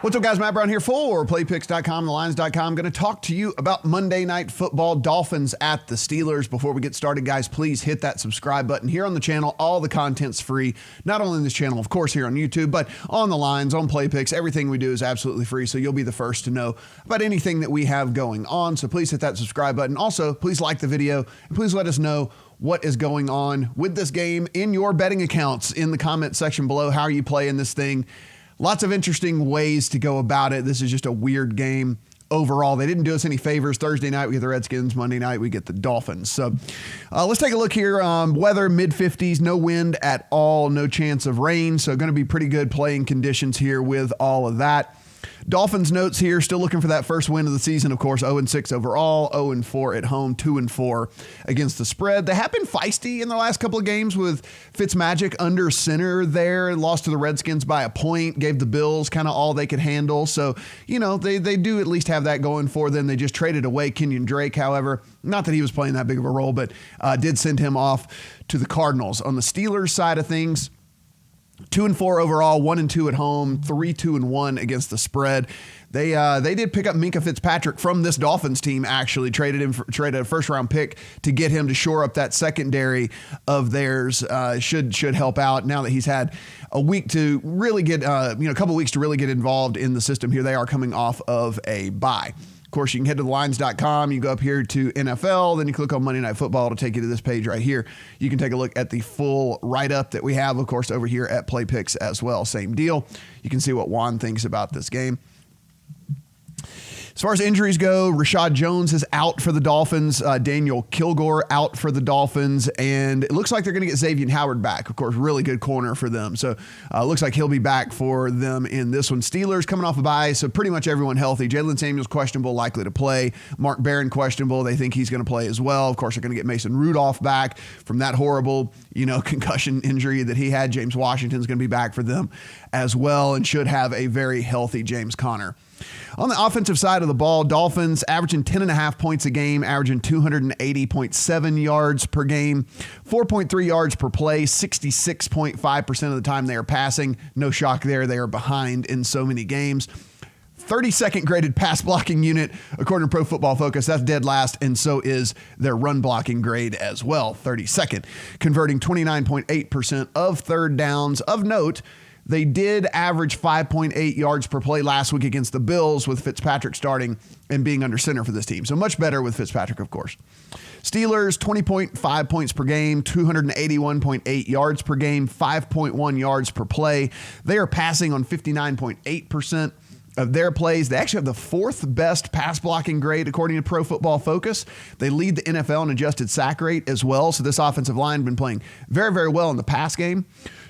What's up, guys? Matt Brown here for PlayPicks.com, TheLines.com. Going to talk to you about Monday Night Football, Dolphins at the Steelers. Before we get started, guys, please hit that subscribe button here on the channel. All the content's free, not only in this channel, of course, here on YouTube, but on the lines, on PlayPicks. Everything we do is absolutely free, so you'll be the first to know about anything that we have going on. So please hit that subscribe button. Also, please like the video, and please let us know what is going on with this game in your betting accounts in the comment section below. How are you playing this thing? Lots of interesting ways to go about it. This is just a weird game overall. They didn't do us any favors. Thursday night, we get the Redskins. Monday night, we get the Dolphins. So let's take a look here. Weather, mid-50s, no wind at all, no chance of rain. So going to be pretty good playing conditions here with all of that. Dolphins notes here, still looking for that first win of the season, of course, 0-6 overall, 0-4 at home, 2-4 against the spread. They have been feisty in the last couple of games with Fitzmagic under center there, lost to the Redskins by a point, gave the Bills kind of all they could handle. So, you know, they do at least have that going for them. They just traded away Kenyon Drake, however, not that he was playing that big of a role, but did send him off to the Cardinals. On the Steelers side of things, 2-4 overall, 1-2 at home, 3-2-1 against the spread. They did pick up Minkah Fitzpatrick from this Dolphins team. Actually, traded a first round pick to get him to shore up that secondary of theirs. Should help out now that he's had a week to really get a couple weeks to really get involved in the system here. They are coming off of a bye. Of course, you can head to thelines.com. You go up here to NFL, then you click on Monday Night Football. It'll take you to this page right here. You can take a look at the full write-up that we have, of course, over here at PlayPicks as well. Same deal. You can see what Juan thinks about this game. As far as injuries go, Rashad Jones is out for the Dolphins. Daniel Kilgore out for the Dolphins. And it looks like they're going to get Xavier Howard back. Of course, really good corner for them. So looks like he'll be back for them in this one. Steelers coming off a bye, so pretty much everyone healthy. Jalen Samuels questionable, likely to play. Mark Barron questionable. They think he's going to play as well. Of course, they're going to get Mason Rudolph back from that horrible, concussion injury that he had. James Washington's going to be back for them as well and should have a very healthy James Conner. On the offensive side of the ball, Dolphins averaging 10.5 points a game, averaging 280.7 yards per game, 4.3 yards per play, 66.5% of the time they are passing. No shock there. They are behind in so many games. 32nd graded pass blocking unit, according to Pro Football Focus. That's dead last, and so is their run blocking grade as well, 32nd, converting 29.8% of third downs. Of note, they did average 5.8 yards per play last week against the Bills with Fitzpatrick starting and being under center for this team. So much better with Fitzpatrick, of course. Steelers, 20.5 points per game, 281.8 yards per game, 5.1 yards per play. They are passing on 59.8% of their plays. They actually have the fourth best pass blocking grade according to Pro Football Focus. They lead the NFL in adjusted sack rate as well. So this offensive line has been playing very, very well in the pass game.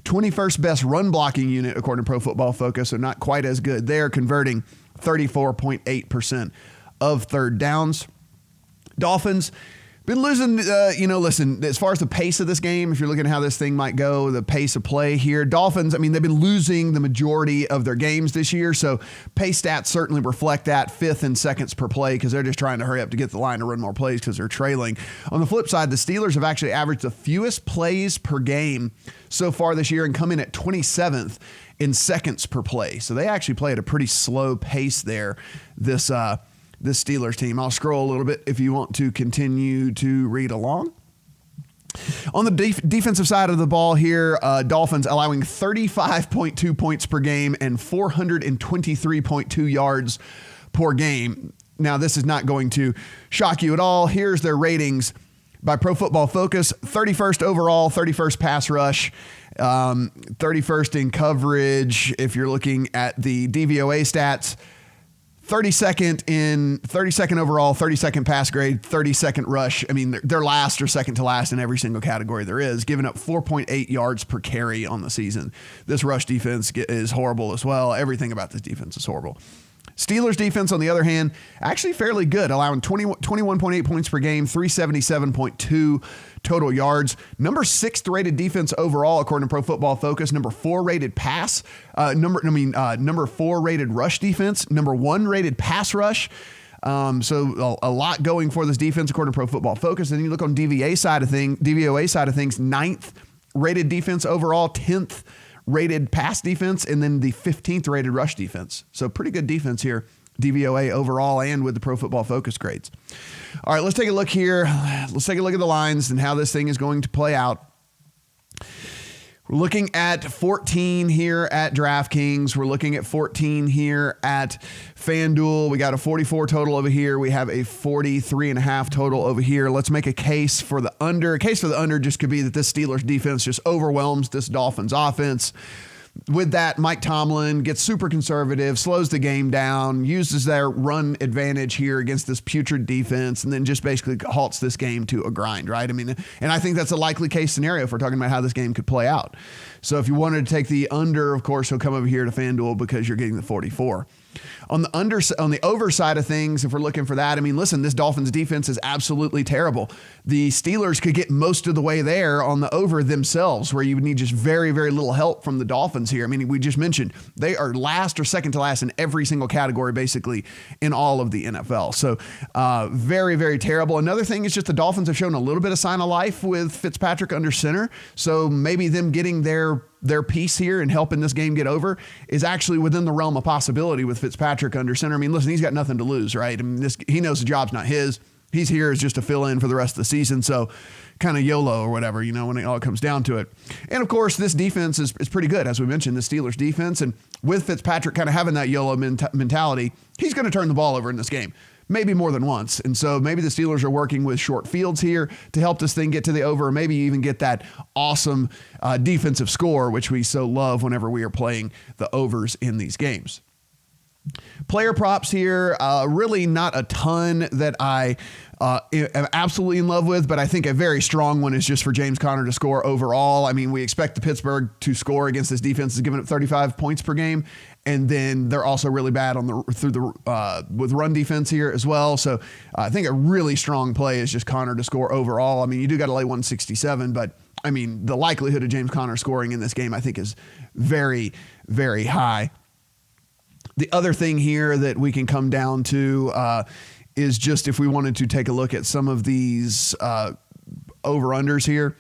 21st best run blocking unit according to Pro Football Focus, so not quite as good. They're converting 34.8% of third downs. Dolphins been losing, listen, as far as the pace of this game, if you're looking at how this thing might go, the pace of play here, Dolphins, they've been losing the majority of their games this year, so pace stats certainly reflect that, 5th in seconds per play, because they're just trying to hurry up to get the line to run more plays because they're trailing. On the flip side, the Steelers have actually averaged the fewest plays per game so far this year and come in at 27th in seconds per play. So they actually play at a pretty slow pace there, this Steelers team. I'll scroll a little bit if you want to continue to read along. On the defensive side of the ball here, Dolphins allowing 35.2 points per game and 423.2 yards per game. Now, this is not going to shock you at all. Here's their ratings by Pro Football Focus. 31st overall, 31st pass rush, 31st in coverage. If you're looking at the DVOA stats, 32nd overall, 32nd pass grade, 32nd rush. They're last or second to last in every single category there is, giving up 4.8 yards per carry on the season. This rush defense is horrible as well. Everything about this defense is horrible. Steelers defense, on the other hand, actually fairly good, allowing 21.8 points per game, 377.2 total yards. Number 6th rated defense overall, according to Pro Football Focus. Number 4 rated number 4 rated rush defense. Number 1 rated pass rush. So a lot going for this defense, according to Pro Football Focus. And then you look on DVOA side of things, 9th rated defense overall, 10th rated pass defense and then the 15th rated rush defense. So pretty good defense here, DVOA overall and with the Pro Football Focus grades. All right, let's take a look here. Let's take a look at the lines and how this thing is going to play out. We're looking at 14 here at DraftKings. We're looking at 14 here at FanDuel. We got a 44 total over here. We have a 43.5 total over here. Let's make a case for the under. A case for the under just could be that this Steelers defense just overwhelms this Dolphins offense. With that, Mike Tomlin gets super conservative, slows the game down, uses their run advantage here against this putrid defense, and then just basically halts this game to a grind, right? I mean, and I think that's a likely case scenario if we're talking about how this game could play out. So if you wanted to take the under, of course, he'll come over here to FanDuel because you're getting the 44. On the over side of things, if we're looking for that, I mean, listen, this Dolphins defense is absolutely terrible. The Steelers could get most of the way there on the over themselves, where you would need just very, very little help from the Dolphins here. I mean, we just mentioned they are last or second to last in every single category, basically, in all of the NFL. So very, very terrible. Another thing is just the Dolphins have shown a little bit of sign of life with Fitzpatrick under center. So maybe them getting their piece here and helping this game get over is actually within the realm of possibility with Fitzpatrick under center. I mean, listen, he's got nothing to lose, right? I mean, he knows the job's not his. He's here as just to fill in for the rest of the season. So kind of YOLO or whatever, when it all comes down to it. And of course, this defense is pretty good. As we mentioned, the Steelers defense, and with Fitzpatrick kind of having that YOLO mentality, he's going to turn the ball over in this game. Maybe more than once. And so maybe the Steelers are working with short fields here to help this thing get to the over, or maybe even get that awesome defensive score, which we so love whenever we are playing the overs in these games. Player props here, really not a ton that I am absolutely in love with, but I think a very strong one is just for James Conner to score overall. I mean, we expect the Pittsburgh to score against this defense is giving up 35 points per game. And then they're also really bad with run defense here as well. So I think a really strong play is just Conner to score overall. I mean, you do got to lay 167, but I mean, the likelihood of James Conner scoring in this game, I think, is very, very high. The other thing here that we can come down to is just if we wanted to take a look at some of these over-unders here.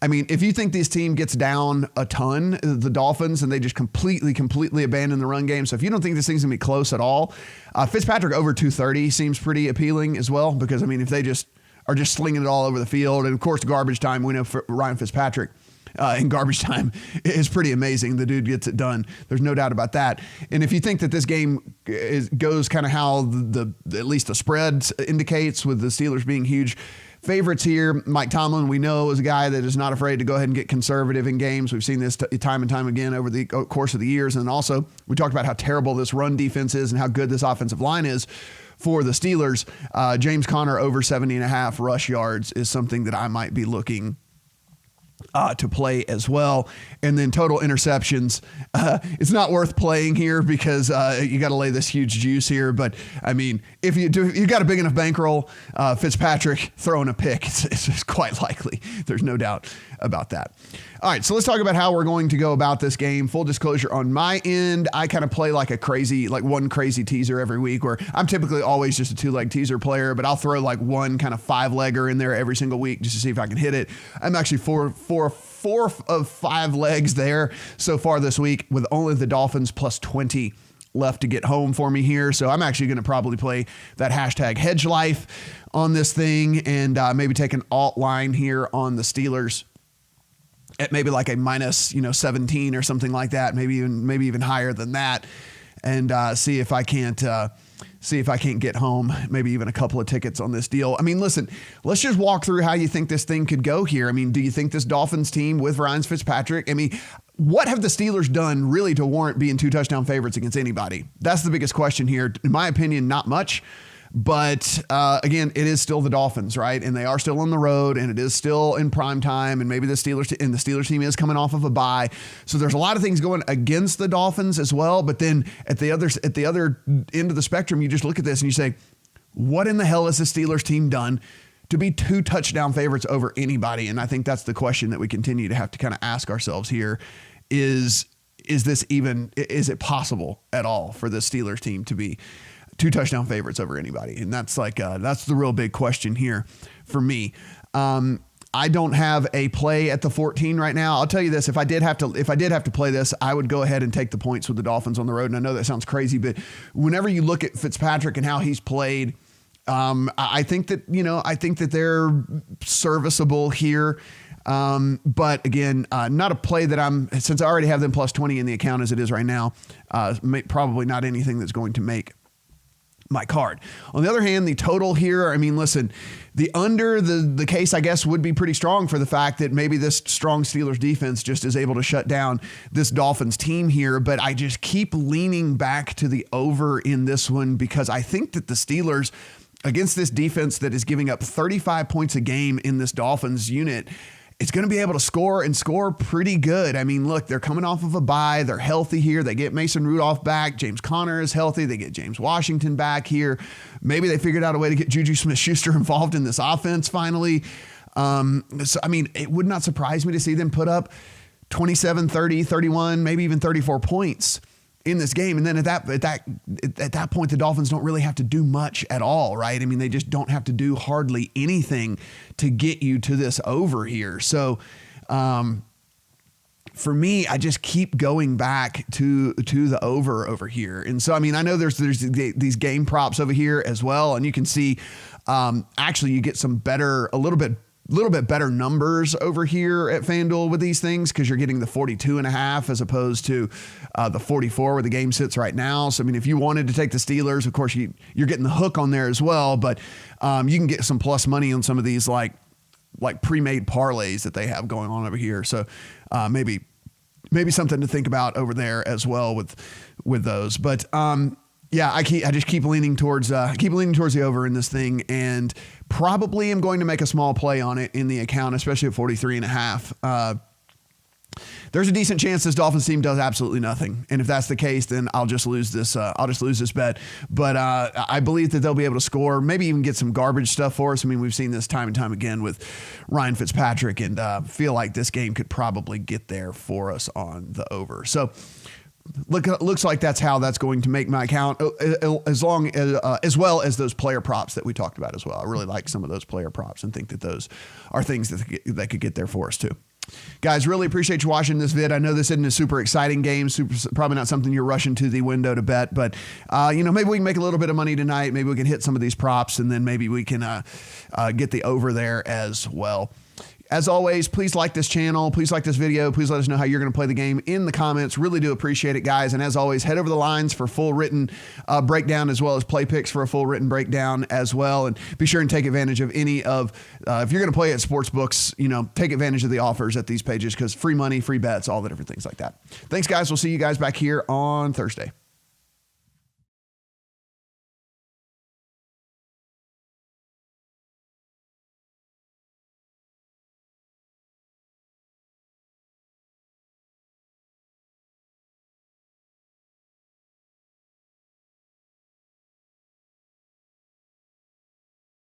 I mean, if you think this team gets down a ton, the Dolphins, and they just completely abandon the run game. So if you don't think this thing's going to be close at all, Fitzpatrick over 230 seems pretty appealing as well, because, I mean, if they just are just slinging it all over the field, and of course, garbage time, we know for Ryan Fitzpatrick in garbage time is pretty amazing. The dude gets it done. There's no doubt about that. And if you think that this game goes kind of how at least the spread indicates, with the Steelers being huge favorites here, Mike Tomlin, we know, is a guy that is not afraid to go ahead and get conservative in games. We've seen this time and time again over the course of the years. And also, we talked about how terrible this run defense is and how good this offensive line is for the Steelers. James Conner over 70.5 rush yards is something that I might be looking to play as well. And then total interceptions, it's not worth playing here because you got to lay this huge juice here. But I mean, if you got a big enough bankroll, Fitzpatrick throwing a pick, it's quite likely. There's no doubt about that. All right, so let's talk about how we're going to go about this game. Full disclosure on my end, I kind of play like one crazy teaser every week, where I'm typically always just a 2-leg teaser player, but I'll throw like one kind of 5-legger in there every single week just to see if I can hit it. I'm actually four of 5 legs there so far this week, with only the Dolphins plus 20 left to get home for me here. So I'm actually going to probably play that hashtag hedge life on this thing, and maybe take an alt line here on the Steelers at maybe like a minus 17 or something like that, maybe even higher than that, and see if I can't get home, maybe even a couple of tickets on this deal. I mean, listen, let's just walk through how you think this thing could go here. I mean, do you think this Dolphins team with Ryan Fitzpatrick, I mean, what have the Steelers done really to warrant being 2 touchdown favorites against anybody? That's the biggest question here. In my opinion, not much. But again, it is still the Dolphins, right? And they are still on the road, and it is still in prime time. And maybe the Steelers team is coming off of a bye. So there's a lot of things going against the Dolphins as well. But then at the other end of the spectrum, you just look at this and you say, what in the hell has the Steelers team done to be 2 touchdown favorites over anybody? And I think that's the question that we continue to have to kind of ask ourselves here: is it possible at all for the Steelers team to be 2 touchdown favorites over anybody? And that's the real big question here for me. I don't have a play at the 14 right now. I'll tell you this: if I did have to play this, I would go ahead and take the points with the Dolphins on the road. And I know that sounds crazy, but whenever you look at Fitzpatrick and how he's played, I think that they're serviceable here. But again, not a play that since I already have them plus 20 in the account as it is right now, probably not anything that's going to make my card. On the other hand, the total here, I mean, listen, the case, I guess, would be pretty strong for the fact that maybe this strong Steelers defense just is able to shut down this Dolphins team here. But I just keep leaning back to the over in this one because I think that the Steelers, against this defense that is giving up 35 points a game in this Dolphins unit, it's going to be able to score and score pretty good. I mean, look, they're coming off of a bye. They're healthy here. They get Mason Rudolph back. James Conner is healthy. They get James Washington back here. Maybe they figured out a way to get Juju Smith-Schuster involved in this offense finally. So, I mean, it would not surprise me to see them put up 27, 30, 31, maybe even 34 points in this game. And then at that point, the Dolphins don't really have to do much at all, right? I mean, they just don't have to do hardly anything to get you to this over here. So for me, I just keep going back to the over here. And so, I mean, I know there's these game props over here as well. And you can see actually you get some a little bit better numbers over here at FanDuel with these things because you're getting the 42.5 as opposed to the 44 where the game sits right now. So, I mean, if you wanted to take the Steelers, of course, you're getting the hook on there as well, but you can get some plus money on some of these like pre-made parlays that they have going on over here. So maybe something to think about over there as well with those. But yeah, I just keep leaning towards the over in this thing, and probably am going to make a small play on it in the account, especially at 43.5. There's a decent chance this Dolphins team does absolutely nothing, and if that's the case, then I'll just lose this. I'll just lose this bet. But I believe that they'll be able to score, maybe even get some garbage stuff for us. I mean, we've seen this time and time again with Ryan Fitzpatrick, and feel like this game could probably get there for us on the over. So. Looks like that's how that's going to make my account, as well as those player props that we talked about as well. I really like some of those player props and think that those are things that could get there for us too. Guys, really appreciate you watching this vid. I know this isn't a super exciting game, probably not something you're rushing to the window to bet, but maybe we can make a little bit of money tonight. Maybe we can hit some of these props, and then maybe we can get the over there as well. As always, please like this channel. Please like this video. Please let us know how you're going to play the game in the comments. Really do appreciate it, guys. And as always, head over the lines for full written breakdown, as well as play picks for a full written breakdown as well. And be sure and take advantage of any of, if you're going to play at sportsbooks, take advantage of the offers at these pages because free money, free bets, all the different things like that. Thanks, guys. We'll see you guys back here on Thursday.